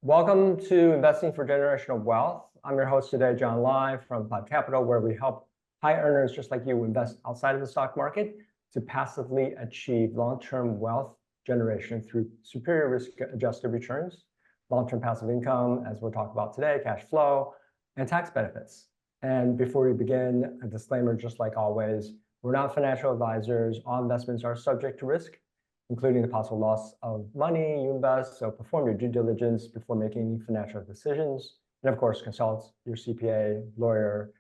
Welcome to Investing for Generational Wealth. I'm your host today, John Lai from Cloud Capital, where we help high earners just like you invest outside of the stock market to passively achieve long-term wealth generation through superior risk-adjusted returns, long-term passive income, as we'll talk about today, cash flow, and tax benefits. And before we begin, a disclaimer, just like always, we're not financial advisors. All investments are subject to risk, including the possible loss of money you invest. So perform your due diligence before making any financial decisions. And of course, consult your CPA, lawyer,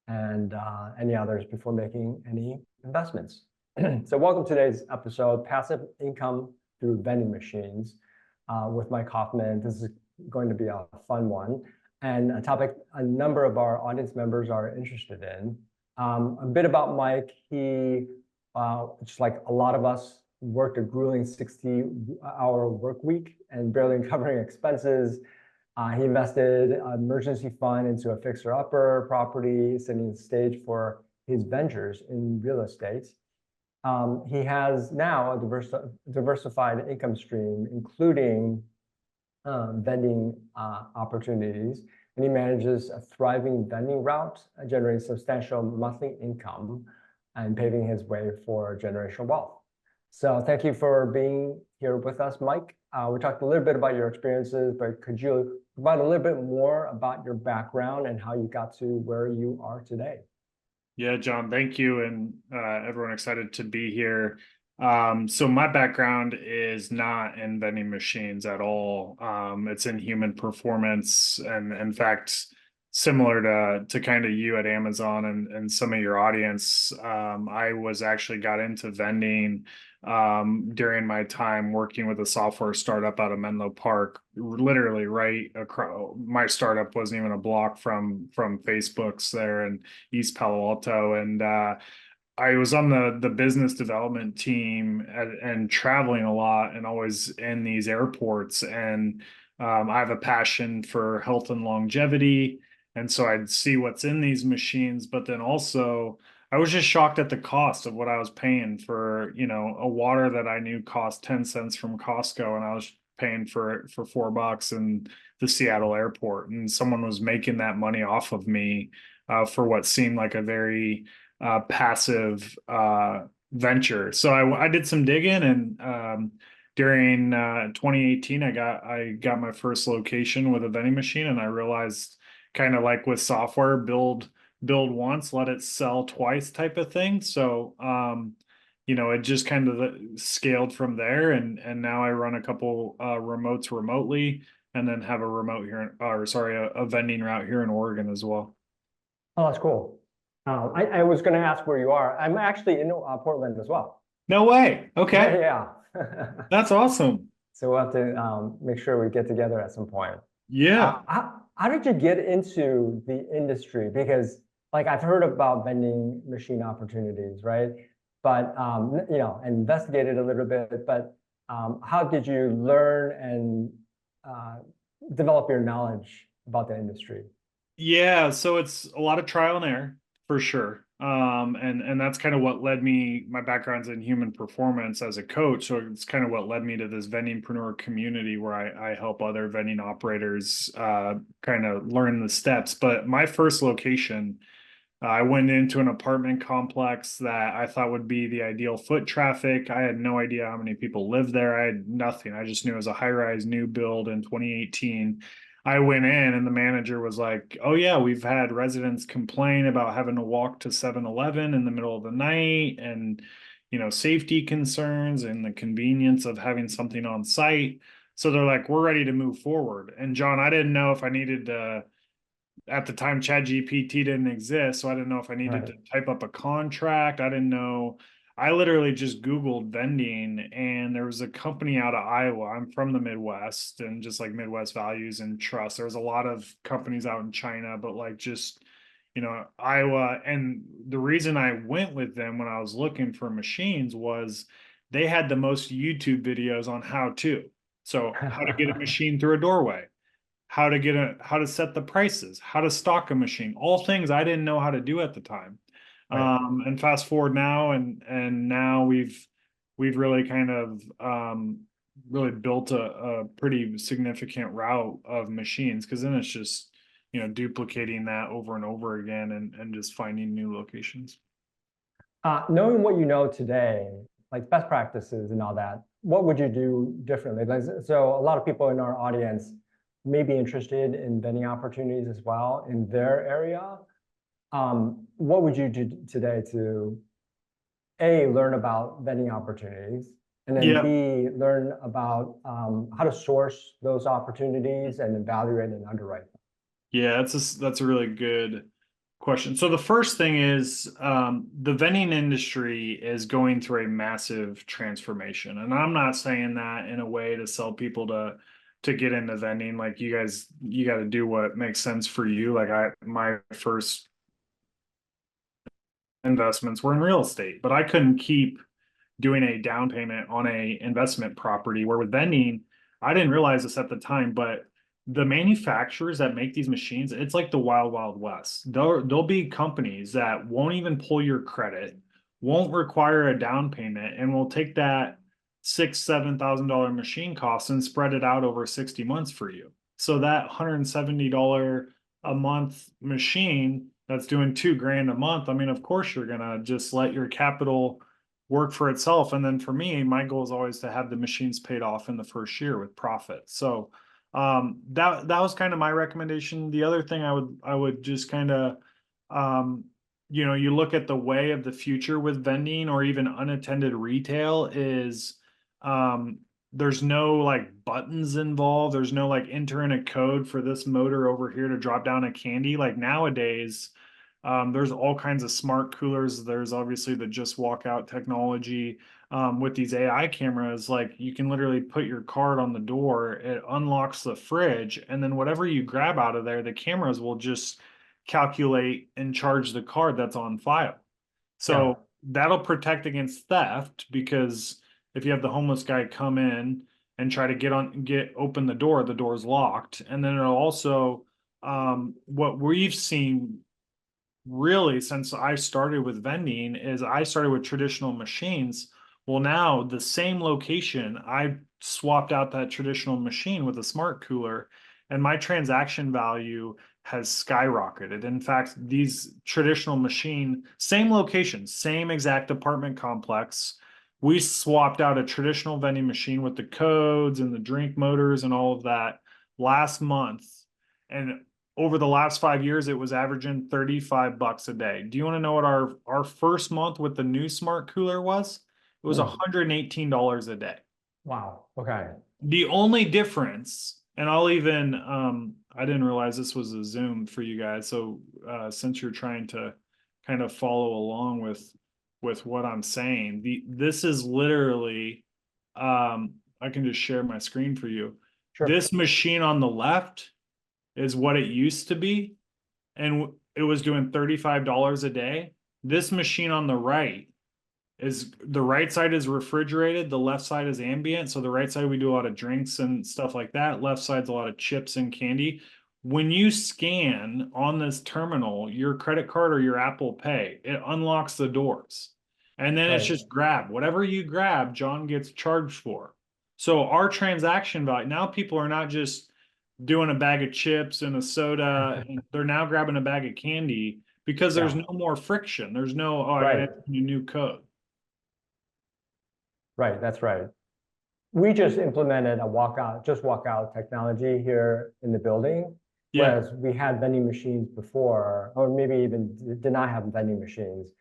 and any others before making any investments. So welcome to today's episode, Passive Income Through Vending Machines with Mike Hoffman. This is going to be a fun one and a topic a number of our audience members are interested in. A bit about Mike. He, just like a lot of us, worked a grueling 60-hour work week and barely covering expenses. He invested an emergency fund into a fixer-upper property, setting the stage for his ventures in real estate. He has now a diversified income stream, including vending opportunities, and he manages a thriving vending route, generating substantial monthly income and paving his way for generational wealth. So thank you for being here with us, Mike. We talked a little bit about your experiences, but could you provide a little bit more about your background and how you got to where you are today? Yeah, John, thank you. And everyone excited to be here. So my background is not in vending machines at all. It's in human performance. And in fact, similar to kind of you at Amazon and some of your audience, I was actually got into vending during my time working with a software startup out of Menlo Park, literally right across. My startup wasn't even a block from Facebook's there in East Palo Alto. And I was on the business development team and traveling a lot and always in these airports. And I have a passion for health and longevity. And so I'd see what's in these machines, but then also I was just shocked at the cost of what I was paying for, a water that I knew cost 10 cents from Costco, and I was paying for $4 in the Seattle airport. And someone was making that money off of me for what seemed like a very passive venture. So I did some digging, and during 2018, I got my first location with a vending machine, and I realized, kind of like with software, build once, let it sell twice type of thing. So, it just kind of scaled from there. And now I run a couple remotes remotely, and then have a remote here, a vending route here in Oregon as well. Oh, that's cool. I was going to ask where you are. I'm actually in Portland as well. No way. Okay. Yeah. That's awesome. So we'll have to make sure we get together at some point. Yeah. How did you get into the industry? Because I've heard about vending machine opportunities, right? But, investigated a little bit, but how did you learn and develop your knowledge about the industry? Yeah, so it's a lot of trial and error for sure. And that's kind of what led me, my background's in human performance as a coach. So it's kind of what led me to this vendingpreneur community where I help other vending operators kind of learn the steps. But my first location, I went into an apartment complex that I thought would be the ideal foot traffic. I had no idea how many people lived there. I had nothing. I just knew it was a high-rise new build in 2018. I went in and the manager was like, oh yeah, we've had residents complain about having to walk to 7-Eleven in the middle of the night, and safety concerns and the convenience of having something on site. So they're like, we're ready to move forward. And John, I didn't know if I needed to, at the time, ChatGPT didn't exist. So I didn't know if I needed to type up a contract. I didn't know. I literally just Googled vending, and there was a company out of Iowa. I'm from the Midwest, and just like Midwest values and trust. There's a lot of companies out in China, but Iowa. And the reason I went with them when I was looking for machines was they had the most YouTube videos on how to. So how to get a machine through a doorway, how to set the prices, how to stock a machine, all things I didn't know how to do at the time. Right. And fast forward now, and now we've really kind of really built a pretty significant route of machines, because then it's just, you know, duplicating that over and over again, and just finding new locations. Knowing what you know today, like best practices and all that, what would you do differently? Like, so a lot of people in our audience may be interested in vending opportunities as well in their area. What would you do today to A, learn about vending opportunities, and then Yeah. B, learn about how to source those opportunities and evaluate and underwrite them? Yeah, that's a really good question. So the first thing is, the vending industry is going through a massive transformation, and I'm not saying that in a way to sell people to get into vending. Like, you guys, you got to do what makes sense for you. Like, my first investments were in real estate, but I couldn't keep doing a down payment on a investment property. Where with vending, I didn't realize this at the time, but the manufacturers that make these machines, it's like the wild, wild west. There'll be companies that won't even pull your credit, won't require a down payment, and will take that $6,000-7,000 machine cost and spread it out over 60 months for you. So that $170 a month machine that's doing $2,000 a month, I mean, of course you're gonna just let your capital work for itself. And then for me, my goal is always to have the machines paid off in the first year with profit. So that was kind of my recommendation. The other thing I would just kind of, you know, you look at the way of the future with vending or even unattended retail is, there's no like buttons involved. There's no like enter in a code for this motor over here to drop down a candy. Like nowadays, there's all kinds of smart coolers. There's obviously the just walk out technology. With these AI cameras, like you can literally put your card on the door, it unlocks the fridge, and then whatever you grab out of there, the cameras will just calculate and charge the card that's on file. Yeah, So that'll protect against theft, because if you have the homeless guy come in and try to get open the door's locked. And then it'll also, what we've seen really since I started with vending is I started with traditional machines. Well, now the same location, I swapped out that traditional machine with a smart cooler, and my transaction value has skyrocketed. In fact, these traditional machine, same location, same exact apartment complex, we swapped out a traditional vending machine with the codes and the drink motors and all of that last month. And over the last 5 years, it was averaging $35 a day. Do you want to know what our first month with the new smart cooler was? It was $118 a day. wow. Okay. The only difference, and I'll even, I didn't realize this was a Zoom for you guys. So since you're trying to kind of follow along with what I'm saying, this is literally, I can just share my screen for you. Sure. This machine on the left is what it used to be, and it was doing $35 a day. This machine on the right is, the right side is refrigerated, the left side is ambient. So the right side, we do a lot of drinks and stuff like that. Left side's a lot of chips and candy. When you scan on this terminal your credit card or your Apple Pay, it unlocks the doors. And then it's Right. just grab. Whatever you grab, John gets charged for. So our transaction value, now people are not just doing a bag of chips and a soda, and they're now grabbing a bag of candy because there's Yeah. no more friction. There's no, oh, I gotta Right. enter a new code. Right. That's right. We just implemented a just walk out technology here in the building, Yeah. whereas we had vending machines before, or maybe even did not have vending machines.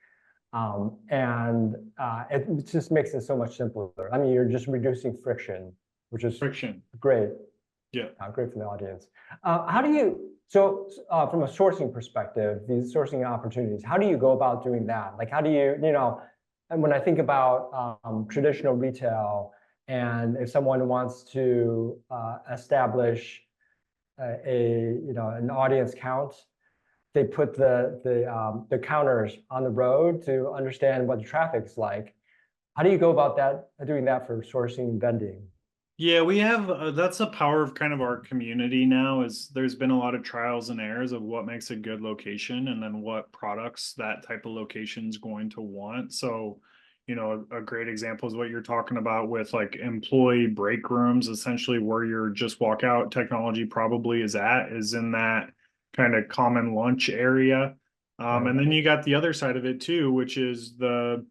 And it just makes it so much simpler. I mean, you're just reducing friction, which is Friction. great, Yeah. great for the audience. How do you, so from a sourcing perspective, these sourcing opportunities, how do you go about doing that? Like, how do you, and when I think about traditional retail, and if someone wants to establish an audience count, they put the counters on the road to understand what the traffic's like. How do you go about that, doing that for sourcing and vending? Yeah, we have that's the power of kind of our community now is there's been a lot of trials and errors of what makes a good location and then what products that type of location is going to want. So, a great example is what you're talking about with like employee break rooms, essentially where your just walk out technology probably is in that kind of common lunch area. Right. And then you got the other side of it too, which is the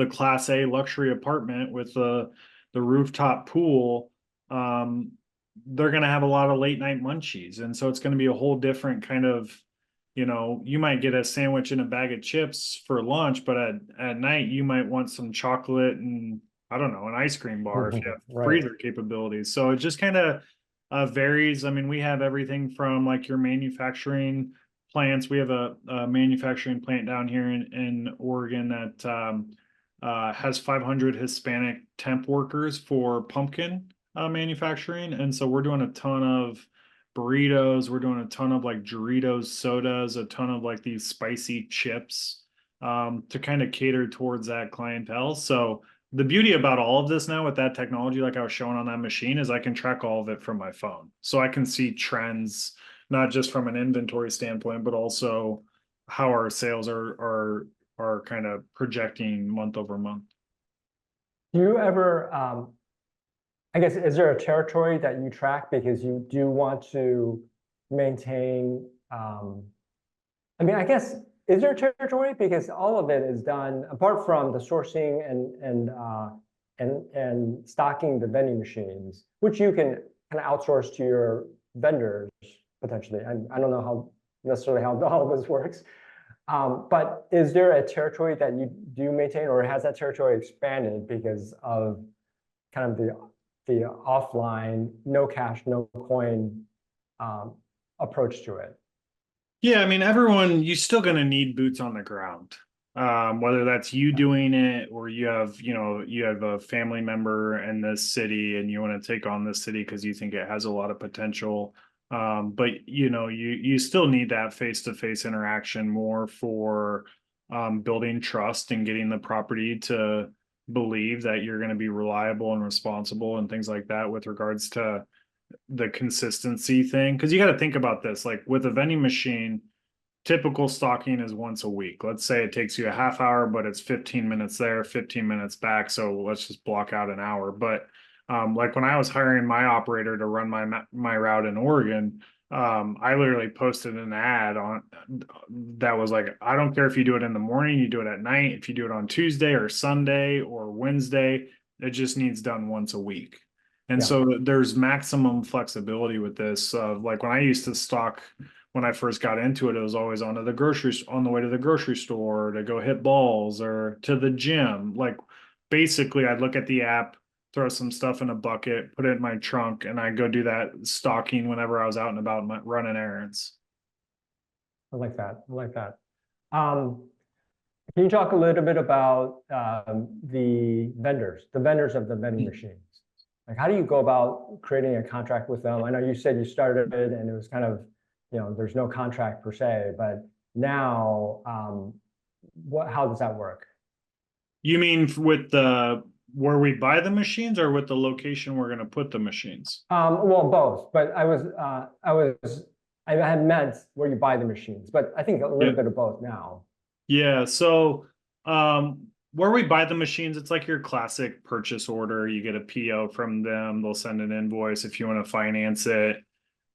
class A luxury apartment with the rooftop pool. um, they're going to have a lot of late night munchies. And so it's going to be a whole different kind of, you might get a sandwich and a bag of chips for lunch, but at night you might want some chocolate and I don't know, an ice cream bar if you have Right. freezer capabilities. So it just kind of varies. I mean, we have everything from like your manufacturing plants. We have a manufacturing plant down here in Oregon that has 500 Hispanic temp workers for pumpkin manufacturing. And so we're doing a ton of burritos. We're doing a ton of like Doritos sodas, a ton of like these spicy chips to kind of cater towards that clientele. So the beauty about all of this now with that technology, like I was showing on that machine, is I can track all of it from my phone. So I can see trends, not just from an inventory standpoint, but also how our sales are kind of projecting month over month. Do you ever, I guess, is there a territory that you track because you do want to maintain, I mean, I guess, is there a territory? Because all of it is done, apart from the sourcing and stocking the vending machines, which you can kind of outsource to your vendors potentially. I don't know how necessarily how all of this works. But is there a territory that you do maintain, or has that territory expanded because of kind of the offline, no cash, no coin approach to it? Yeah, I mean, you still going to need boots on the ground. Whether that's you doing it or you have a family member in this city and you want to take on this city because you think it has a lot of potential. But you still need that face-to-face interaction more for building trust and getting the property to believe that you're going to be reliable and responsible and things like that with regards to the consistency thing. Because you got to think about this, like with a vending machine, typical stocking is once a week. Let's say it takes you a half hour, but it's 15 minutes there, 15 minutes back. So let's just block out an hour. But like when I was hiring my operator to run my route in Oregon, I literally posted an ad on that was like, I don't care if you do it in the morning, you do it at night, if you do it on Tuesday or Sunday or Wednesday, it just needs done once a week. And Yeah. so there's maximum flexibility with this. Like when I used to stock when I first got into it, it was always on the way to the grocery store to go hit balls or to the gym. Like basically I'd look at the app, throw some stuff in a bucket, put it in my trunk, and I go do that stocking whenever I was out and about running errands. I like that. I like that. Um, can you talk a little bit about the vendors of the vending machines? Like, how do you go about creating a contract with them? I know you said you started it and it was kind of, there's no contract per se, but now, how does that work? You mean with the where we buy the machines or with the location we're going to put the machines? Well, both, but I had meant where you buy the machines, but I think a little Yeah. bit of both now. Yeah. So, where we buy the machines, it's like your classic purchase order. You get a PO from them. They'll send an invoice. If you want to finance it,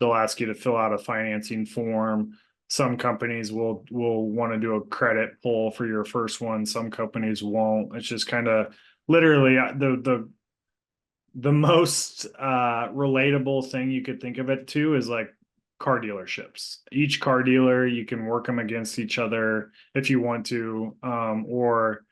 they'll ask you to fill out a financing form. Some companies will want to do a credit pull for your first one. Some companies won't. It's just kind of literally the most relatable thing you could think of it to is like car dealerships. Each car dealer, you can work them against each other if you want to, or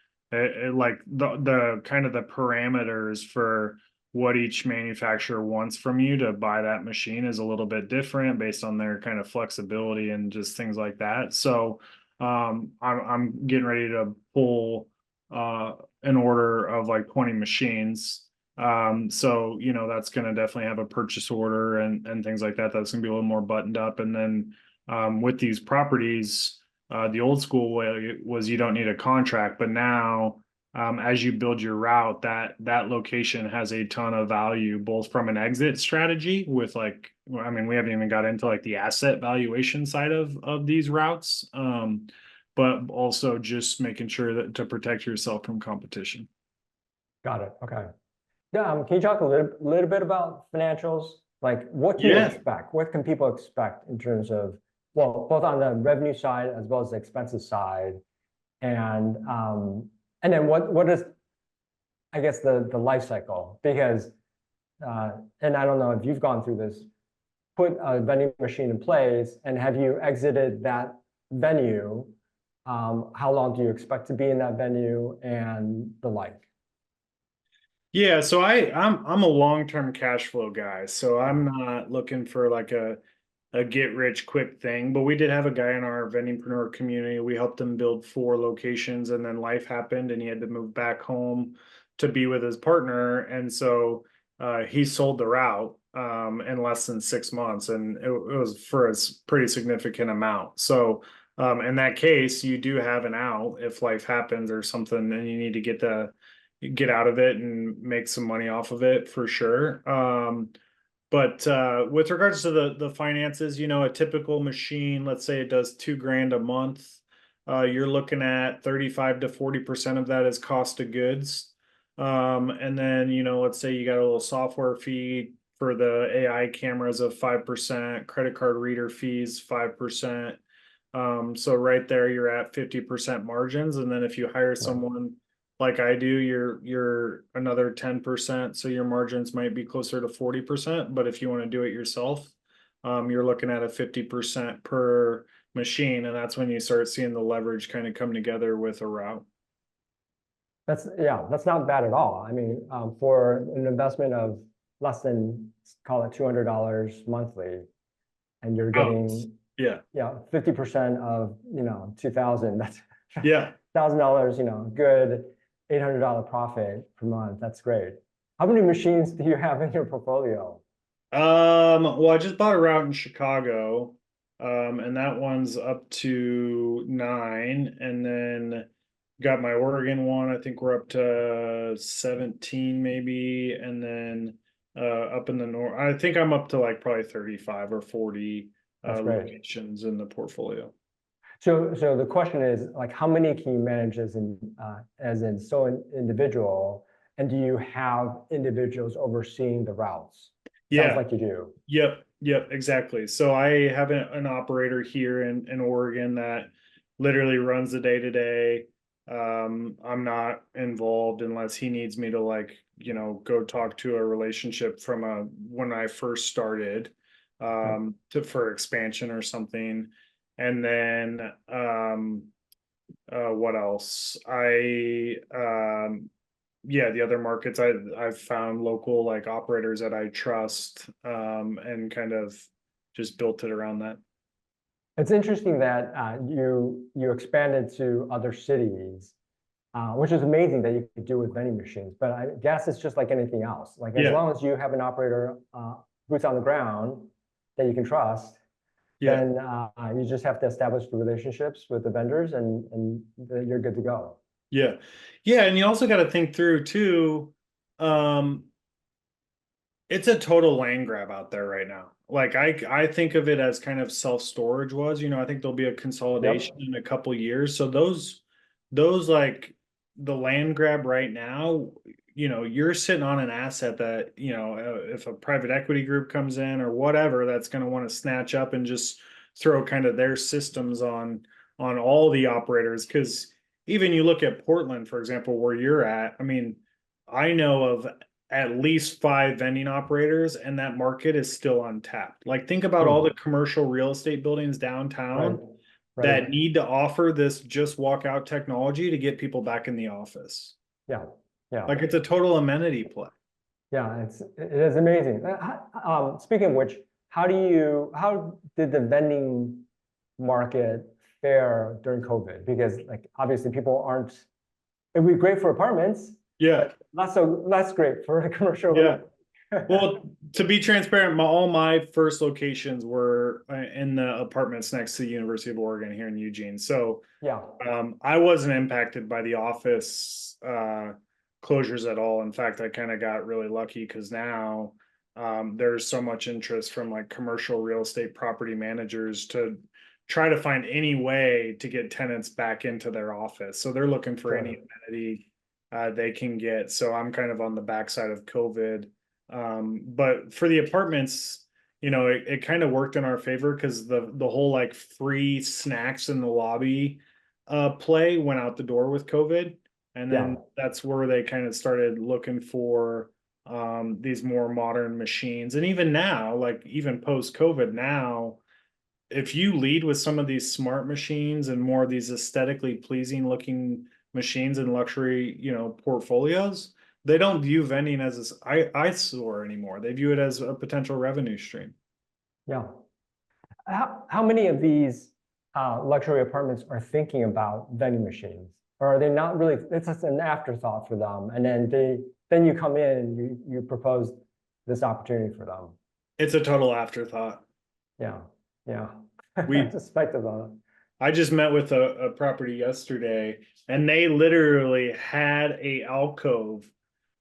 like the kind of the parameters for what each manufacturer wants from you to buy that machine is a little bit different based on their kind of flexibility and just things like that. So I'm getting ready to pull an order of like 20 machines. So that's going to definitely have a purchase order and things like that. That's going to be a little more buttoned up. And then with these properties, the old school way was you don't need a contract, but now as you build your route, that location has a ton of value, both from an exit strategy with like, I mean, we haven't even got into like the asset valuation side of these routes, but also just making sure that to protect yourself from competition. Got it. Okay. Yeah, can you talk a little bit about financials? Like, what can you Yeah. expect? What can people expect in terms of, well, both on the revenue side as well as the expenses side, and then what is, I guess, the life cycle? Because and I don't know if you've gone through this, put a vending machine in place, and have you exited that venue? How long do you expect to be in that venue and the like? Yeah, so I'm a long-term cash flow guy, so I'm not looking for like a get rich quick thing. But we did have a guy in our vendingpreneur community. We helped him build 4 locations, and then life happened, and he had to move back home to be with his partner. And so he sold the route in less than 6 months, and it was for a pretty significant amount. So in that case, you do have an out if life happens or something, and you need to get out of it and make some money off of it for sure. But with regards to the finances, you know, a typical machine, let's say it does 2 grand a month, you're looking at 35 to 40% of that is cost of goods. And then, you know, let's say you got a little software fee for the AI cameras of 5%, credit card reader fees 5%. So right there, you're at 50% margins. And then if you hire Right. someone like I do, you're another 10%. So your margins might be closer to 40%. But if you want to do it yourself, you're looking at a 50% per machine. And that's when you start seeing the leverage kind of come together with a route. Yeah, that's not bad at all. I mean, for an investment of less than, call it $200 monthly, and you're Oh, getting, yeah. yeah, 50% of, 2,000, that's Yeah. $1,000, good $800 profit per month. That's great. How many machines do you have in your portfolio? Well, I just bought a route in Chicago, and that one's up to 9, and then got my Oregon one. I think we're up to 17 maybe, and then up in the north, I think I'm up to like probably 35 or 40 That's great. locations in the portfolio. So the question is, like, how many can you manage as in individual, and do you have individuals overseeing the routes? Sounds Yeah. like you do. Yep, exactly. So I have an operator here in Oregon that literally runs the day to day. I'm not involved unless he needs me to like, you know, go talk to a relationship from when I first started Right. for expansion or something. And then what else? Yeah, the other markets I've found local like operators that I trust, and kind of just built it around that. It's interesting that you expanded to other cities, which is amazing that you could do with vending machines. But I guess it's just like anything else. Like, as Yeah, long as you have an operator, boots on the ground, that you can trust, yeah, then you just have to establish the relationships with the vendors, and you're good to go. yeah, yeah. And you also got to think through too. Um, it's a total land grab out there right now. Like I think of it as kind of self-storage was, you know, I think there'll be a consolidation Yep. in a couple years. So those like the land grab right now, you know, you're sitting on an asset that, you know, if a private equity group comes in or whatever, that's going to want to snatch up and just throw kind of their systems on all the operators. Because even you look at Portland, for example, where you're at, I mean, I know of at least 5 vending operators, and that market is still untapped. Like, think about all Hmm. the commercial real estate buildings Right. downtown Right. that need to offer this just walk out technology to get people back in the office. Yeah. Yeah. Like, it's a total amenity play. Yeah. It is amazing. Speaking of which, how did the vending market fare during COVID? Because, like, obviously people aren't. It'd be great for apartments, Yeah, but not so less great for the commercial yeah. Well, to be transparent, all my first locations were in the apartments next to the University of Oregon here in Eugene. So Yeah, I wasn't impacted by the office closures at all. In fact, I kind of got really lucky because now there's so much interest from like commercial real estate property managers to try to find any way to get tenants back into their office. So they're looking for any sure. amenity they can get. So I'm kind of on the backside of COVID. But for the apartments, it kind of worked in our favor because the whole like free snacks in the lobby play went out the door with COVID. And Yeah, then that's where they kind of started looking for these more modern machines. And even now, like even post COVID now, if you lead with some of these smart machines and more of these aesthetically pleasing looking machines and luxury, portfolios, they don't view vending as an eyesore anymore. They view it as a potential revenue stream. yeah. How many of these luxury apartments are thinking about vending machines? Or are they not really, it's just an afterthought for them, and then you come in and you propose this opportunity for them? It's a total afterthought. Yeah, yeah. I We suspect about it. I just met with a property yesterday and they literally had a alcove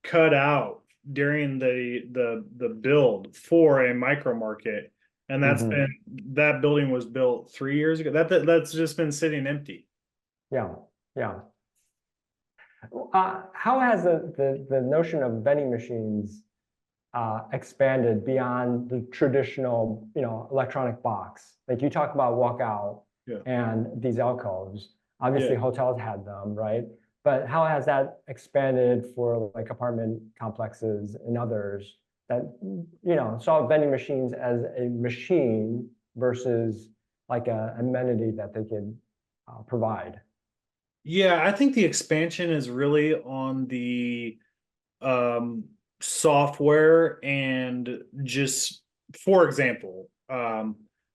cut out during the build for a micro market. And Mhm. that building was built 3 years ago. That's just been sitting empty. Yeah, yeah. How has the notion of vending machines expanded beyond the traditional, electronic box? Like you talk about walkout Yeah. and these alcoves. Yeah. Obviously, hotels had them, right? But how has that expanded for like apartment complexes and others that, saw vending machines as a machine versus like a amenity that they could provide? Yeah, I think the expansion is really on the um software and just for example,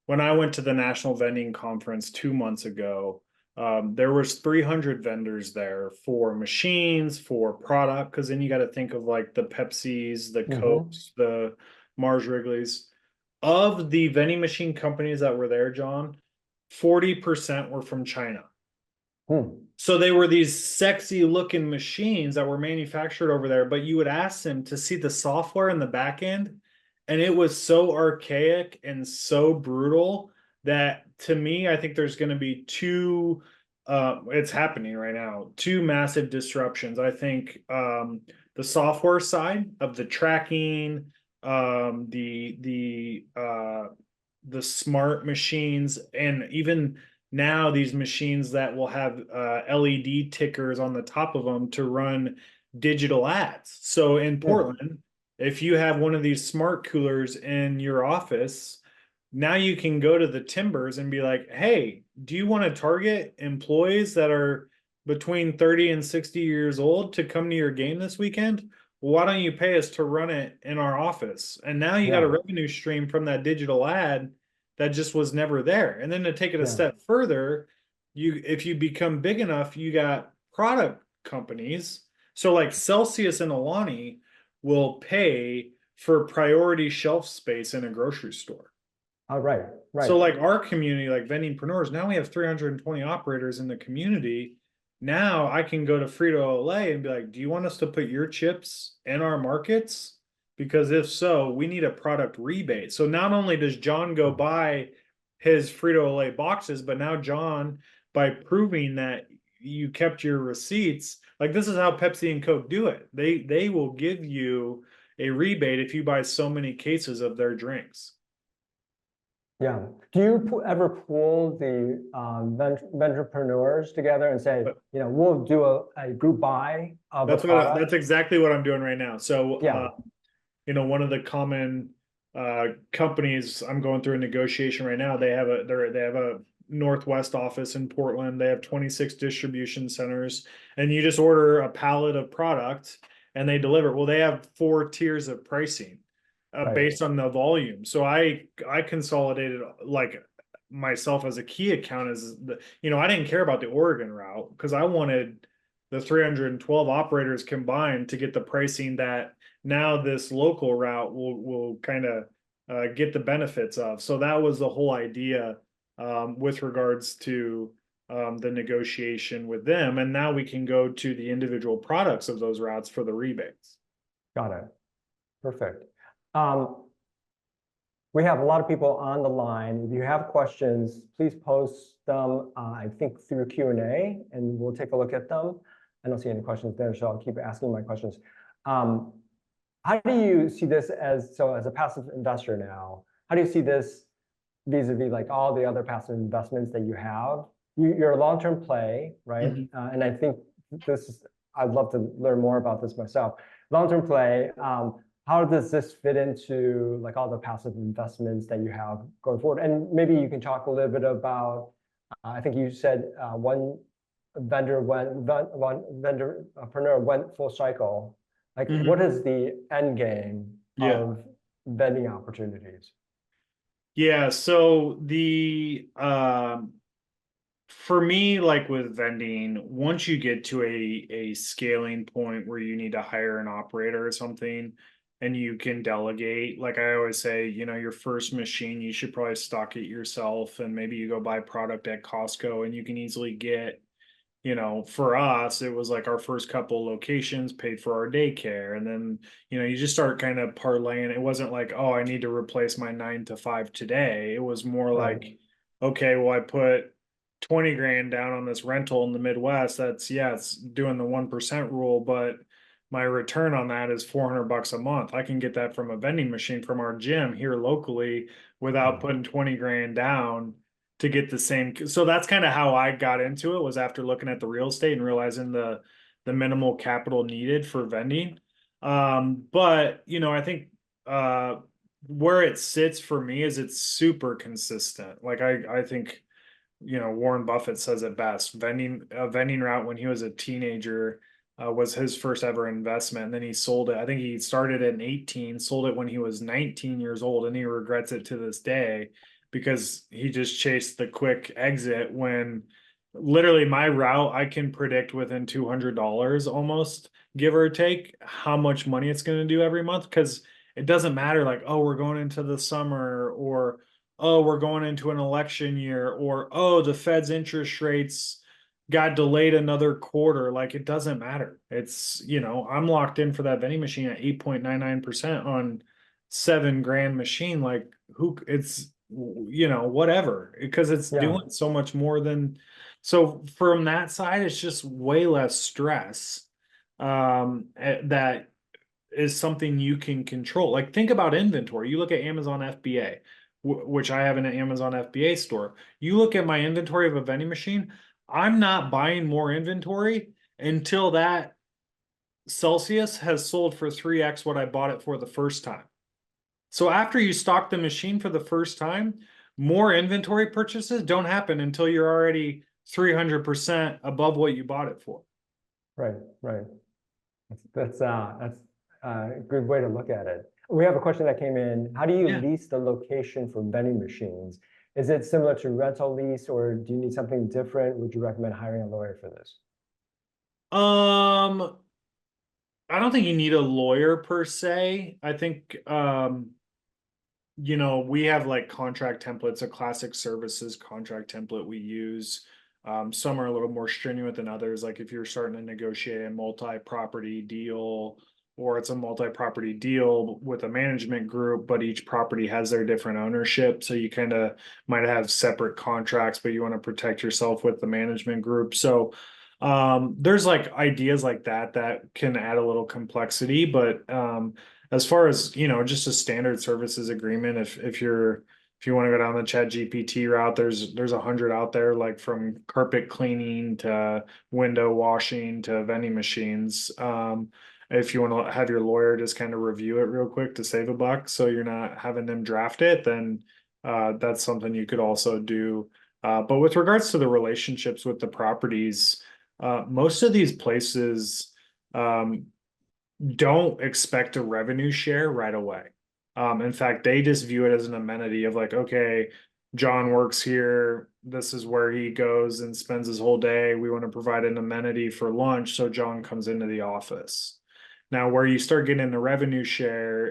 when I went to the National Vending Conference 2 months ago, there was 300 vendors there for machines, for product, because then you got to think of like the Pepsis, the Hmm. Cokes, the Mars Wrigley's. Of the vending machine companies that were there, John, 40% were from China. Hmm. So they were these sexy looking machines that were manufactured over there, but you would ask them to see the software in the back end, and it was so archaic and so brutal that to me, I think there's going to be it's happening right now, two massive disruptions. I think the software side of the tracking, the smart machines, and even now these machines that will have LED tickers on the top of them to run digital ads. So in Hmm. Portland, if you have one of these smart coolers in your office, now you can go to the Timbers and be like, hey, do you want to target employees that are between 30 and 60 years old to come to your game this weekend? Well, why don't you pay us to run it in our office? And now you got a Yeah, revenue stream from that digital ad that just was never there. And then to take it a yeah. step further, if you become big enough, you got product companies. So like Celsius and Alani will pay for priority shelf space in a grocery store. All right, right. So like our community, like vendingpreneurs, now we have 320 operators in the community. Now I can go to Frito-Lay and be like, do you want us to put your chips in our markets? Because if so, we need a product rebate. So not only does John go buy his Frito-Lay boxes, but now John, by proving that you kept your receipts, like this is how Pepsi and Coke do it. They will give you a rebate if you buy so many cases of their drinks. Yeah. Do you ever pool the entrepreneurs together and say, But we'll do a group buy of a that's product? exactly what I'm doing right now. So, Yeah, one of the common companies I'm going through a negotiation right now, they have a Northwest office in Portland. They have 26 distribution centers, and you just order a pallet of product and they deliver. Well, they have 4 tiers of pricing right. based on the volume. So I consolidated like myself as a key account as I didn't care about the Oregon route because I wanted the 312 operators combined to get the pricing that now this local route will kind of get the benefits of. So that was the whole idea with regards to the negotiation with them. And now we can go to the individual products of those routes for the rebates. Got it. Perfect. We have a lot of people on the line. If you have questions, please post them, I think through Q&A, and we'll take a look at them. I don't see any questions there, so I'll keep asking my questions. How do you see this as a passive investor now? How do you see this vis-a-vis like all the other passive investments that you have? You're a long-term play, right? And I think I'd love to learn more about this myself. Long-term play, how does this fit into like all the passive investments that you have going forward? And maybe you can talk a little bit about, I think you said one venderpreneur went full cycle. Like, what is the end game of vending opportunities? Yeah, so for me, like with vending, once you get to a scaling point where you need to hire an operator or something and you can delegate, like I always say, your first machine, you should probably stock it yourself, and maybe you go buy product at Costco and you can easily get, for us, it was like our first couple locations paid for our daycare. And then, you just start kind of parlaying. It wasn't like, oh, I need to replace my 9 to 5 today. It was more like, okay, well, I put 20 grand down on this rental in the Midwest. It's doing the 1% rule, but my return on that is $400 a month. I can get that from a vending machine from our gym here locally without putting 20 grand down to get the same. So that's kind of how I got into it, was after looking at the real estate and realizing the minimal capital needed for vending. But I think where it sits for me is it's super consistent. Like I think Warren Buffett says it best. A vending route when he was a teenager was his first ever investment. And then he sold it. I think he started at 18, sold it when he was 19 years old, and he regrets it to this day because he just chased the quick exit. When literally my route, I can predict within $200 almost, give or take, how much money it's going to do every month. Because it doesn't matter like, oh, we're going into the summer, or oh, we're going into an election year, or oh, the Fed's interest rates got delayed another quarter. Like, it doesn't matter. It's, I'm locked in for that vending machine at 8.99% on $7 grand machine. Like, it's, whatever, because it's doing so much more than. So from that side, it's just way less stress. That is something you can control. Like, think about inventory. You look at Amazon FBA, which I have in an Amazon FBA store. You look at my inventory of a vending machine, I'm not buying more inventory until that Celsius has sold for 3x what I bought it for the first time. So after you stock the machine for the first time, more inventory purchases don't happen until you're already 300% above what you bought it for. Right. That's a good way to look at it. We have a question that came in. How do you lease the location for vending machines? Is it similar to rental lease, or do you need something different? Would you recommend hiring a lawyer for this? I don't think you need a lawyer per se. I think we have like contract templates, a classic services contract template we use. Some are a little more stringent than others. Like if you're starting to negotiate a multi-property deal, or it's a multi-property deal with a management group, but each property has their different ownership. So you kind of might have separate contracts, but you want to protect yourself with the management group. So there's like ideas like that can add a little complexity. But as far as, just a standard services agreement, if you want to go down the Chat GPT route, there's 100 out there, like from carpet cleaning to window washing to vending machines. If you want to have your lawyer just kind of review it real quick to save a buck, so you're not having them draft it, then that's something you could also do. But with regards to the relationships with the properties, most of these places don't expect a revenue share right away. In fact, they just view it as an amenity of like, okay, John works here. This is where he goes and spends his whole day. We want to provide an amenity for lunch, so John comes into the office. Now, where you start getting into revenue share,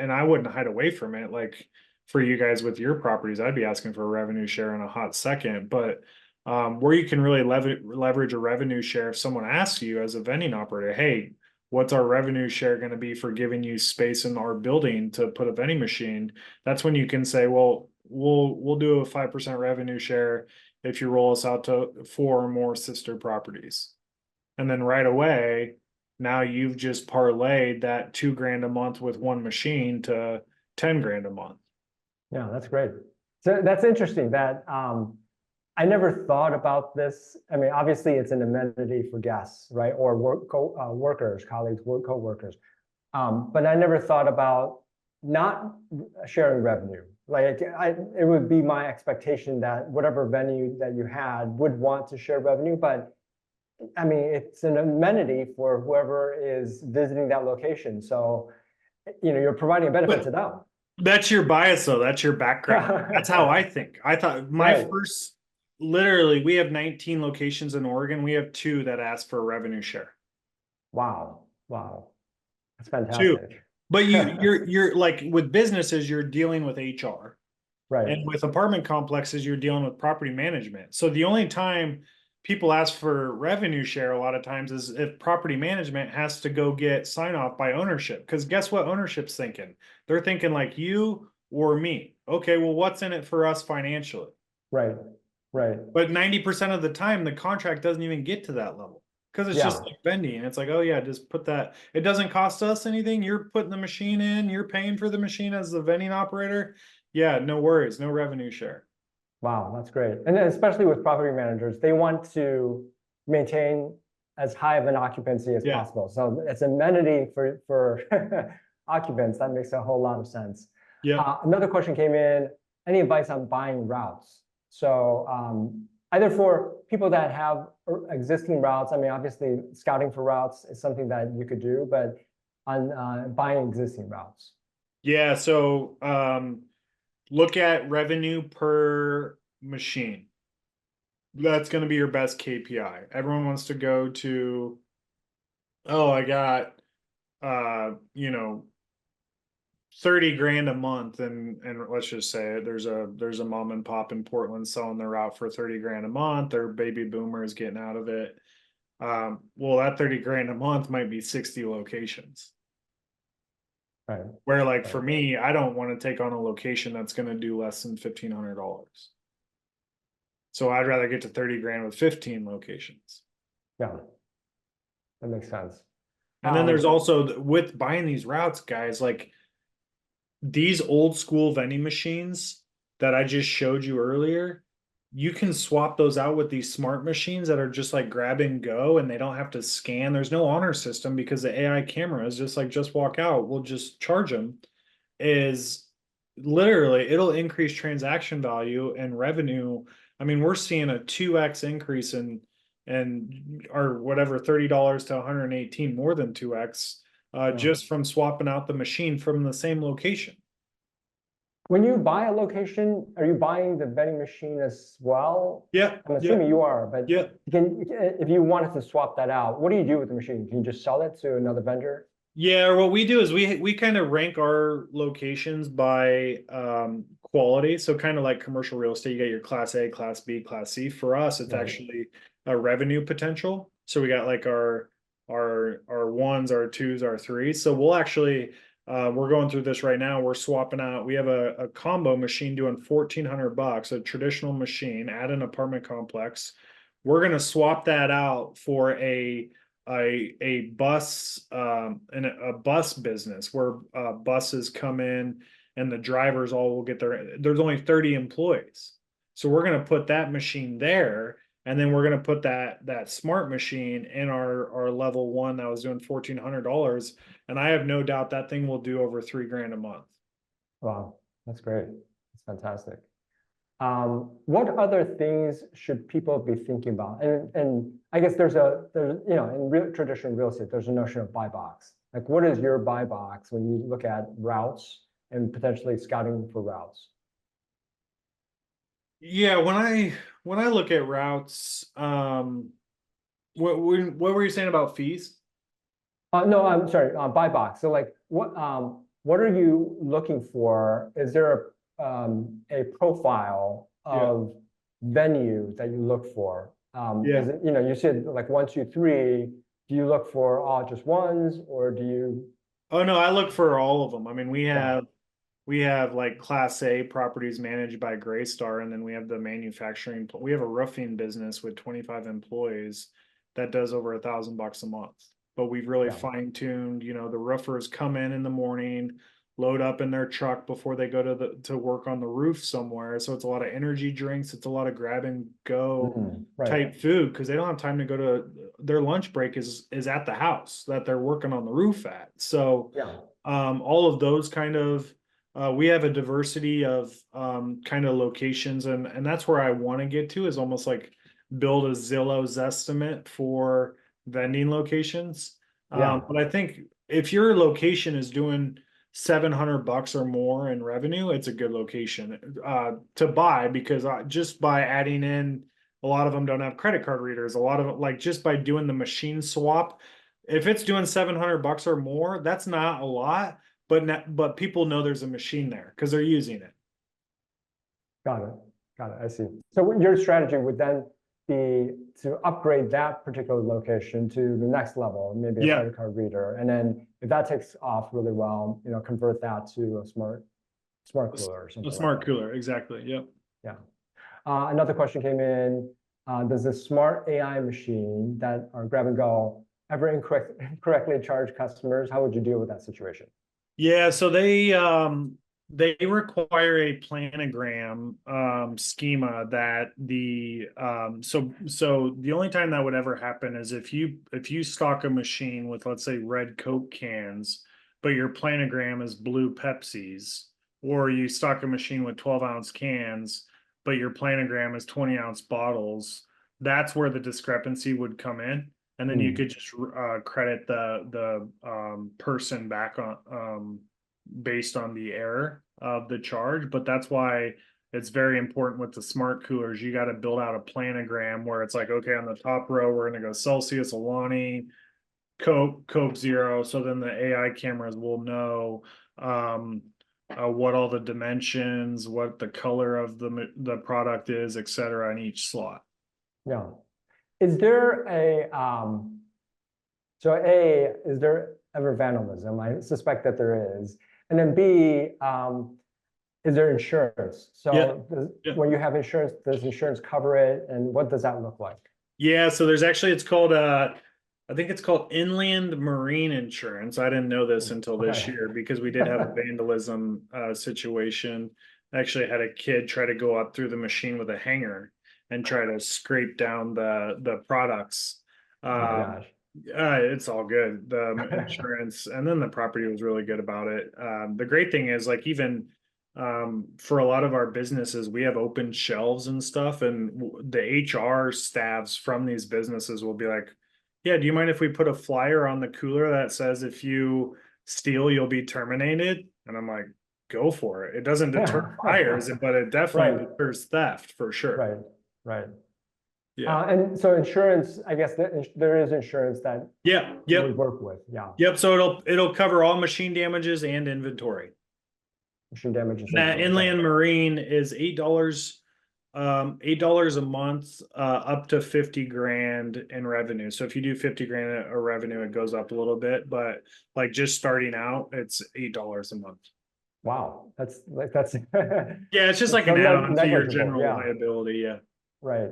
and I wouldn't hide away from it, like for you guys with your properties, I'd be asking for a revenue share in a hot second. But where you can really leverage a revenue share if someone asks you as a vending operator, hey, what's our revenue share going to be for giving you space in our building to put a vending machine? That's when you can say, well, we'll do a 5% revenue share if you roll us out to 4 or more sister properties. And then right away, now you've just parlayed that $2,000 a month with one machine to 10 grand a month. Yeah, that's great. So that's interesting that I never thought about this. I mean, obviously it's an amenity for guests, right? Or workers, colleagues, co-workers. But I never thought about not sharing revenue. Like it would be my expectation that whatever venue that you had would want to share revenue, but I mean, it's an amenity for whoever is visiting that location. So, you're providing a benefit to them. That's your bias, though. That's your background. That's how I think. I thought my first, literally, we have 19 locations in Oregon. We have 2 that ask for a revenue share. Wow. That's fantastic. 2. But you're like with businesses, you're dealing with HR. Right. And with apartment complexes, you're dealing with property management. So the only time people ask for revenue share a lot of times is if property management has to go get sign off by ownership. Because guess what ownership's thinking? They're thinking like you or me. Okay, well, what's in it for us financially? Right. But 90% of the time, the contract doesn't even get to that level. Because it's just like vending. It's like, oh yeah, just put that. It doesn't cost us anything. You're putting the machine in. You're paying for the machine as the vending operator. Yeah, no worries. No revenue share. Wow, that's great. And then especially with property managers, they want to maintain as high of an occupancy as possible. So it's amenity for occupants. That makes a whole lot of sense. Yeah. Another question came in. Any advice on buying routes? So either for people that have existing routes, I mean, obviously scouting for routes is something that you could do, but on buying existing routes. Yeah, so look at revenue per machine. That's going to be your best KPI. Everyone wants to go to, oh, I got 30 grand a month, and let's just say it, there's a mom and pop in Portland selling their route for 30 grand a month. Their baby boomer is getting out of it. Well, that 30 grand a month might be 60 locations. Right. Where like for me, I don't want to take on a location that's going to do less than $1,500. So I'd rather get to 30 grand with 15 locations. Yeah, that makes sense. And then there's also with buying these routes, guys, like these old school vending machines that I just showed you earlier, you can swap those out with these smart machines that are just like grab and go, and they don't have to scan. There's no honor system because the AI camera is just like, just walk out, we'll just charge them. Is literally, it'll increase transaction value and revenue. I mean, we're seeing a 2x increase in or whatever, $30 to 118, more than 2x, just from swapping out the machine from the same location. When you buy a location, are you buying the vending machine as well? Yeah. I'm assuming you are, but yeah. If you wanted to swap that out, what do you do with the machine? Can you just sell it to another vendor? Yeah, what we do is we kind of rank our locations by quality. So kind of like commercial real estate, you get your class A, class B, class C. For us, it's actually a revenue potential. So we got like our ones, our twos, our threes. So we'll actually we're going through this right now. We're swapping out. We have a combo machine doing $1,400, a traditional machine at an apartment complex. We're gonna swap that out for a bus and a bus business where buses come in and the drivers all will get there's only 30 employees. So we're going to put that machine there, and then we're going to put that smart machine in our level 1 that was doing $1,400, and I have no doubt that thing will do over 3 grand a month. Wow, that's great. That's fantastic. What other things should people be thinking about? And I guess there's in traditional real estate, there's a notion of buy box. Like, what is your buy box when you look at routes and potentially scouting for routes? Yeah, when I look at routes, what were you saying about fees? No, I'm sorry, buy box. So like, what are you looking for? Is there a profile Yeah, of venue that you look for? yeah. Is it, you said like one, two, three. Do you look for all just ones, or do you? Oh no, I look for all of them. I mean, we Yeah. have we have like Class A properties managed by Greystar, and then we have the manufacturing. We have a roofing business with 25 employees that does over $1,000 a month. But we've really Yeah. fine tuned. The roofers come in the morning, load up in their truck before they go to work on the roof somewhere. So it's a lot of energy drinks. It's a lot of grab and go Right. type food because they don't have time to go to their lunch break is at the house that they're working on the roof at. So Yeah. all of those kind of we have a diversity of kind of locations, and that's where I want to get to is almost like build a Zillow's estimate for vending locations. Yeah. But I think if your location is doing $700 or more in revenue, it's a good location to buy because just by adding in, a lot of them don't have credit card readers. A lot of it, like just by doing the machine swap, if it's doing $700 or more, that's not a lot, but people know there's a machine there because they're using it. Got it. Got it. I see. So your strategy would then be to upgrade that particular location to the next level, maybe a Yeah, credit card reader. And then if that takes off really well, convert that to a smart cooler or a something like smart that. cooler, exactly. Yep. Yeah. Another question came in. Does the smart AI machine that are grab and go ever incorrectly charge customers? How would you deal with that situation? Yeah, so they require a planogram schema that so the only time that would ever happen is if you stock a machine with, let's say, red Coke cans, but your planogram is blue Pepsis, or you stock a machine with 12-ounce cans, but your planogram is 20-ounce bottles. That's where the discrepancy would come in, and then you Hmm. could just credit the person back on based on the error of the charge. But that's why it's very important with the smart coolers. You got to build out a planogram where it's like, okay, on the top row we're going to go Celsius, Alani, Coke Zero. So then the AI cameras will know what all the dimensions, what the color of the product is, etc. in each slot. Yeah. Is there is there ever vandalism? I suspect that there is. And then B, is there insurance? Yeah. So Yeah. when you have insurance, does insurance cover it? And what does that look like? Yeah, so there's actually it's called I think it's called inland marine insurance. I didn't know this until this Okay. year because we did have a vandalism situation. I actually had a kid try to go up through the machine with a hanger and try to scrape down the products. Oh my Um, gosh. it's all good. The insurance, and then the property was really good about it. The great thing is, like, even for a lot of our businesses, we have open shelves and stuff, and the HR staffs from these businesses will be like, "Yeah, do you mind if we put a flyer on the cooler that says if you steal, you'll be terminated?" And I'm like, "Go for it. It doesn't deter fires, but it Right, definitely deters theft for sure." right, right. Yeah. And so insurance, I guess there is insurance that Yeah. you would Yep. work with. Yeah. Yep. So it'll cover all machine damages and inventory. Machine damages That inventory. Okay. inland marine is $8 a month, up to 50 grand in revenue. So if you do 50 grand of revenue, it goes up a little bit, but like just starting out, it's $8 a month. Wow. That's Yeah, it's just that's like so an add-on to your negligible. general Yeah. liability. Yeah. Right.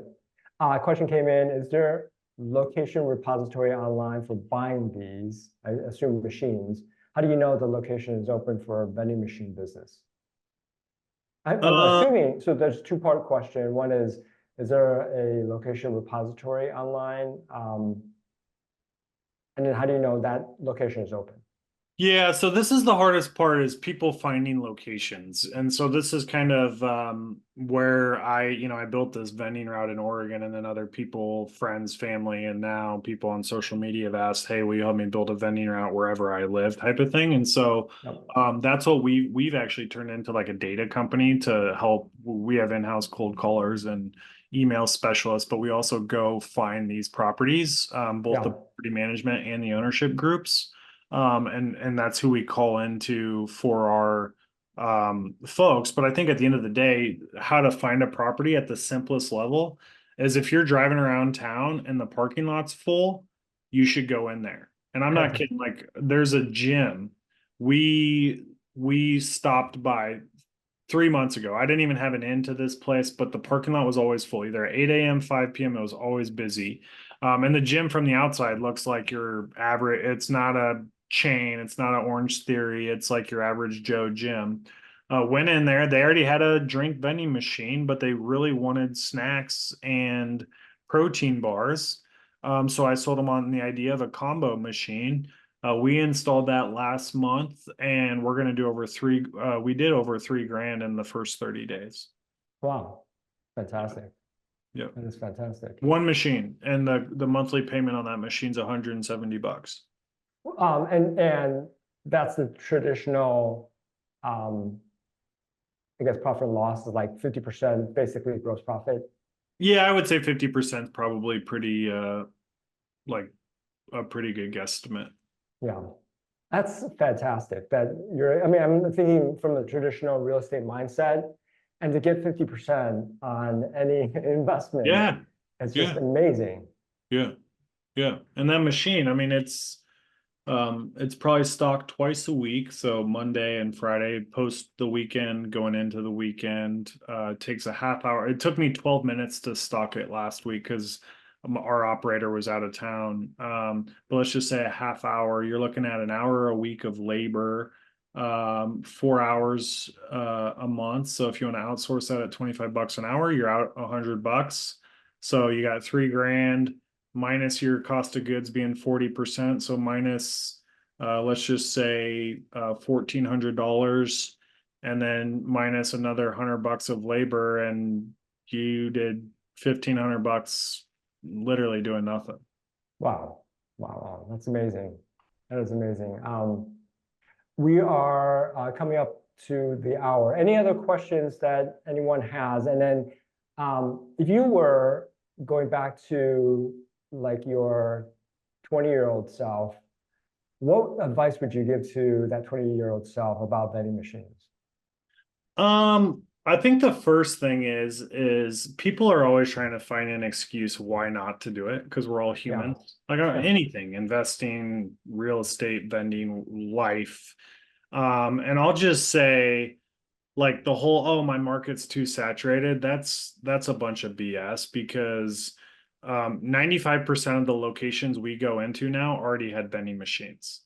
Question came in, is there location repository online for buying these, I assume machines? How do you know the location is open for a vending machine business? I'm Uh, assuming, so there's two-part question. One is there a location repository online? And then how do you know that location is open? Yeah, so this is the hardest part is people finding locations. And so this is kind of where I built this vending route in Oregon, and then other people, friends, family, and now people on social media have asked, "Hey, will you help me build a vending route wherever I live?" type of thing. And so Yep. that's what we've actually turned into, like a data company to help. We have in-house cold callers and email specialists, but we also go find these properties, both the Yeah. property management and the ownership groups, and that's who we call into for our folks. But I think at the end of the day, how to find a property at the simplest level is if you're driving around town and the parking lot's full, you should go in there. And I'm not kidding. Like, there's a gym we stopped by 3 months ago. I didn't even have an in to this place, but the parking lot was always full. Either 8 a.m., 5 p.m., it was always busy. And the gym from the outside looks like your average, it's not a chain, it's not an Orange Theory, it's like your average Joe gym. Went in there, they already had a drink vending machine, but they really wanted snacks and protein bars. So I sold them on the idea of a combo machine. We installed that last month, and we're going to do we did over 3 grand in the first 30 days. Wow. Fantastic. Yep. That is fantastic. One machine, and the monthly payment on that machine's $170. And that's the traditional, um, I guess profit and loss is like 50% basically gross profit. Yeah, I would say 50% probably pretty like a pretty good guesstimate. Yeah. That's fantastic that I mean, I'm thinking from the traditional real estate mindset, and to get 50% on any investment, Yeah, it's just yeah, amazing. yeah, yeah. And that machine, I mean, it's probably stocked twice a week, so Monday and Friday, post the weekend, going into the weekend. Takes a half hour. It took me 12 minutes to stock it last week because our operator was out of town. But let's just say a half hour. You're looking at an hour a week of labor, 4 hours a month. So if you want to outsource that at $25 an hour, you're out $100. So you got 3 grand minus your cost of goods being 40%. So minus, let's just say $1,400, and then minus another $100 of labor, and you did $1,500 literally doing nothing. Wow. Wow. Wow. That's amazing. That is amazing. We are coming up to the hour. Any other questions that anyone has? And then if you were going back to like your 20-year-old self, what advice would you give to that 20-year-old self about vending machines? I think the first thing is people are always trying to find an excuse why not to do it, because we're all Yeah. humans. Like anything, investing, real estate, vending, life. And I'll just say, like, the whole, oh, my market's too saturated, that's a bunch of BS, because 95% of the locations we go into now already had vending machines.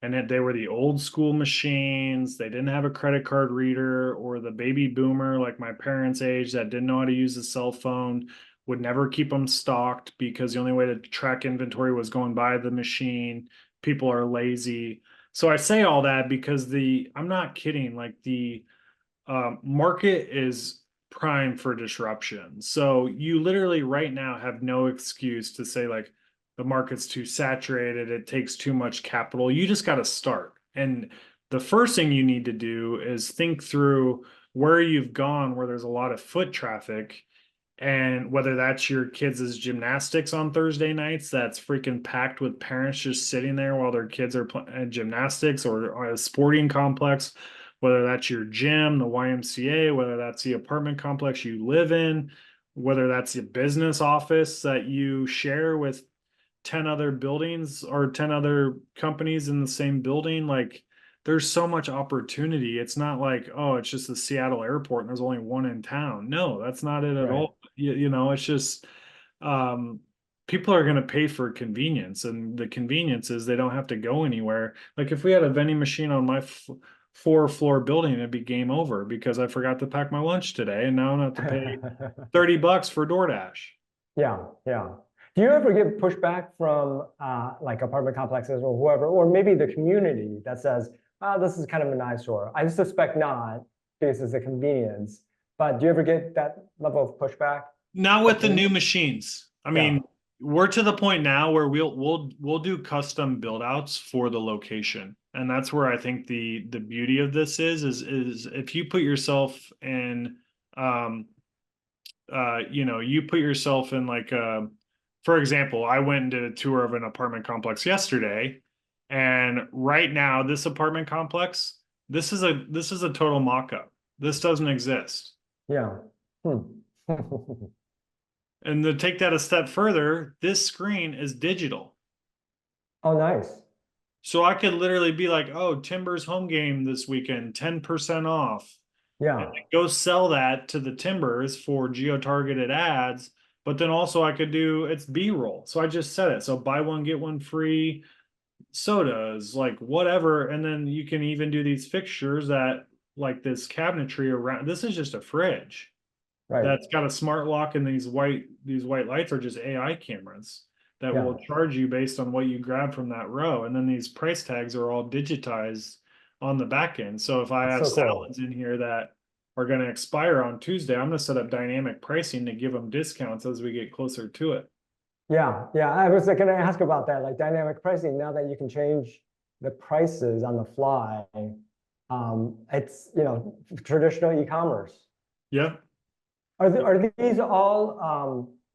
And they were the old school machines. They didn't have a credit card reader, or the baby boomer, like my parents' age, that didn't know how to use a cell phone, would never keep them stocked because the only way to track inventory was going by the machine. People are lazy. So I say all that because I'm not kidding, like the market is prime for disruption. So you literally right now have no excuse to say, like, the market's too saturated, it takes too much capital. You just got to start. And the first thing you need to do is think through where you've gone, where there's a lot of foot traffic, and whether that's your kids' gymnastics on Thursday nights, that's freaking packed with parents just sitting there while their kids are playing gymnastics, or a sporting complex, whether that's your gym, the YMCA, whether that's the apartment complex you live in, whether that's a business office that you share with 10 other buildings or 10 other companies in the same building. Like, there's so much opportunity. It's not like, oh, it's just the Seattle airport and there's only one in town. No, that's not it at Right. all. It's just um, people are going to pay for convenience, and the convenience is they don't have to go anywhere. Like, if we had a vending machine on my 4-floor building, it'd be game over because I forgot to pack my lunch today, and now I have to pay $30 for DoorDash. Yeah, yeah. Do you ever get pushback from like apartment complexes or whoever, or maybe the community that says, this is kind of an eyesore? I suspect not, because it's a convenience. But do you ever get that level of pushback? Not with the new machines. I Yeah. mean, we're to the point now where we'll do custom build outs for the location. And that's where I think the beauty of this is if you put yourself in you put yourself in like for example, I went and did a tour of an apartment complex yesterday, and right now this apartment complex, this is a total mock-up. This doesn't exist. Yeah. And to take that a step further, this screen is digital. Oh, nice. So I could literally be like, oh, Timbers home game this weekend, 10% off. Yeah. And go sell that to the Timbers for geo-targeted ads. But then also I could do it's B-roll. So I just said it. So buy one, get one free, sodas, like whatever. And then you can even do these fixtures that like this cabinetry around. This is just a fridge. Right. That's got a smart lock, and these white lights are just AI cameras that Yeah. will charge you based on what you grab from that row. And then these price tags are all digitized on the back end. So if I have So cool. salads in here that are going to expire on Tuesday, I'm going to set up dynamic pricing to give them discounts as we get closer to it. Yeah, yeah. I was going to ask about that, like dynamic pricing. Now that you can change the prices on the fly, it's traditional e-commerce. Yeah. Are these all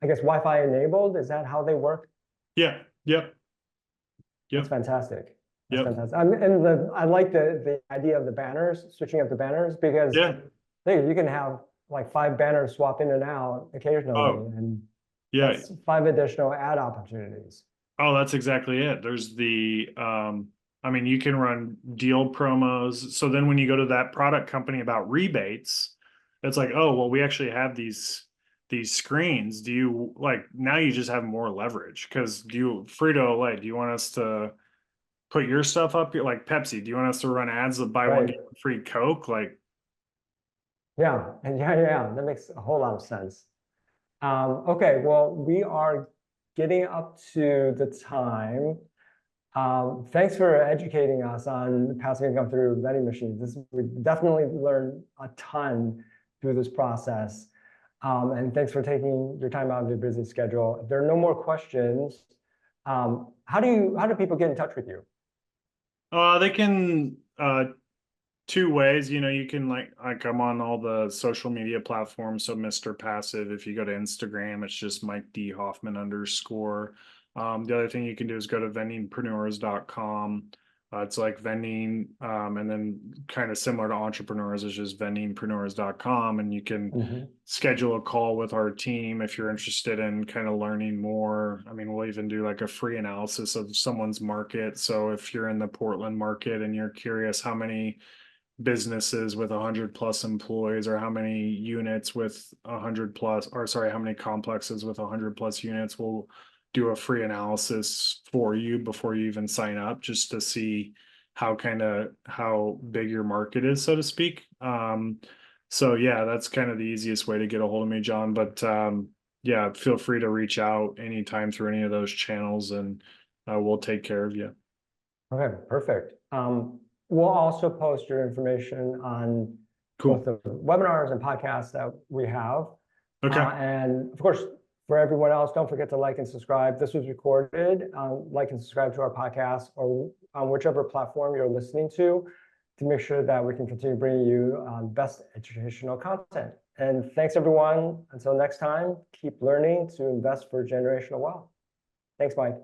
I guess Wi-Fi enabled? Is that how they work? Yeah. Yep. That's fantastic. That's Yep. fantastic. And I like the idea of the banners, switching up the banners, because you can have like 5 banners swap in and out occasionally, and that's 5 additional ad opportunities. Oh, that's exactly it. There's I mean, you can run deal promos. So then when you go to that product company about rebates, it's like, oh, well, we actually have these screens. Do you like, now you just have more leverage? Because Frito-Lay, do you want us to put your stuff up here? Like Pepsi, do you want us to run ads that buy one, get one free Coke? Like, yeah, that makes a whole lot of sense. Okay, well, we are getting up to the time. Thanks for educating us on passive income through vending machines. We definitely learned a ton through this process. And thanks for taking your time out of your busy schedule. If there are no more questions, how do people get in touch with you? They can 2 ways. You can like I'm on all the social media platforms. So Mr. Passive, if you go to Instagram, it's just Mike D. Hoffman _. The other thing you can do is go to vendingpreneurs.com. It's like vending, and then kind of similar to entrepreneurs, it's just vendingpreneurs.com, and you can schedule a call with our team if you're interested in kind of learning more. I mean, we'll even do like a free analysis of someone's market. So if you're in the Portland market and you're curious how many businesses with 100+ employees, or how many units with 100+, or sorry, how many complexes with 100+ units, we'll do a free analysis for you before you even sign up, just to see how big your market is, so to speak. So yeah, that's kind of the easiest way to get a hold of me, John. But yeah, feel free to reach out anytime through any of those channels, and we'll take care of you. Okay, perfect. We'll also post your information on both the webinars and podcasts that we have. Okay. And of course, for everyone else, don't forget to like and subscribe. This was recorded. Like and subscribe to our podcast, or on whichever platform you're listening to make sure that we can continue bringing you best educational content. And thanks, everyone. Until next time, keep learning to invest for generational wealth. Thanks, Mike.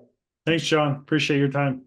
Thanks, John. Appreciate your time.